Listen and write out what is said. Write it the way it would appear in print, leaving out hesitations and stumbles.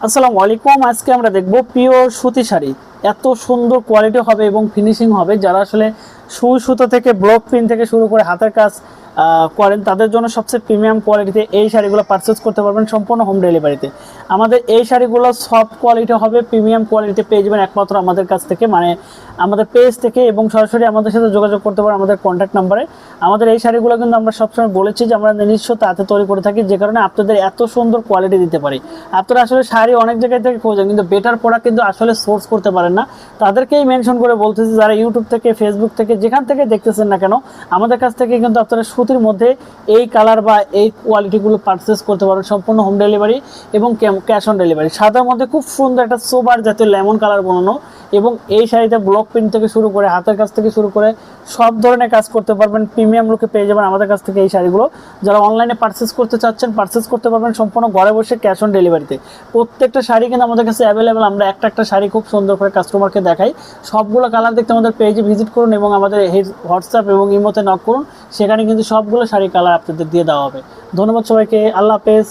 আসসালামু আলাইকুম। আজকে আমরা দেখব পিওর সুতি শাড়ি। এত সুন্দর কোয়ালিটি হবে এবং ফিনিশিং হবে, যারা আসলে সুই সুতো থেকে ব্লক প্রিন্ট থেকে শুরু করে হাতের কাজ করেন তাদের জন্য সবচেয়ে প্রিমিয়াম কোয়ালিটিতে এই শাড়িগুলো পারচেস করতে পারবেন সম্পূর্ণ হোম ডেলিভারিতে। আমাদের এই শাড়িগুলো সফট কোয়ালিটি হবে, প্রিমিয়াম কোয়ালিটিতে পেয়ে যাবেন একমাত্র আমাদের কাছ থেকে, মানে আমাদের পেজ থেকে, এবং সরাসরি আমাদের সাথে যোগাযোগ করতে পারেন আমাদের কন্ট্যাক্ট নাম্বারে। আমাদের এই শাড়িগুলো কিন্তু আমরা সবসময় বলেছি যে আমরা নিজস্ব তাঁতে তৈরি করে থাকি, যে কারণে আপনাদের এত সুন্দর কোয়ালিটি দিতে পারি। আপনারা আসলে শাড়ি অনেক জায়গায় থেকে খোঁজেন কিন্তু বেটার প্রোডাক্ট কিন্তু আসলে সোর্স করতে পারেন না। তাদেরকেই মেনশন করে বলতেছি, যারা ইউটিউব থেকে, ফেসবুক থেকে, যেখান থেকে দেখতেছেন না কেন, আমাদের কাছ থেকে কিন্তু আপনারা সুতির মধ্যে এই কালার বা এই কোয়ালিটিগুলো পারচেস করতে পারবেন সম্পূর্ণ হোম ডেলিভারি এবং ক্যাশ অন ডেলিভারি। সাদার মধ্যে খুব সুন্দর একটা সোবার জাতীয় লেমন কালার বানানো, এবং এই শাড়িতে ব্লক প্রিন্ট থেকে শুরু করে হাতের কাজ থেকে শুরু করে সব ধরনের কাজ করতে পারবেন। প্রিমিয়াম লুকে পেয়ে যাবেন আমাদের কাছ থেকে এই শাড়িগুলো। যারা অনলাইনে পারচেস করতে চাচ্ছেন পারচেস করতে পারবেন সম্পূর্ণ ঘরে বসে ক্যাশ অন ডেলিভারিতে। প্রত্যেকটা শাড়ি কিন্তু আমাদের কাছে অ্যাভেলেবেল। আমরা একটা একটা শাড়ি খুব সুন্দর করে কাস্টমারকে দেখাই। সবগুলো কালার দেখতে আমাদের পেজে ভিজিট করুন এবং আমাদের হোয়াটসঅ্যাপ এবং ইমোতে নক করুন, সেখানে কিন্তু সবগুলো শাড়ি কালার আপনাদের দিয়ে দেওয়া হবে। ধন্যবাদ সবাইকে, আল্লাহ হাফেজ।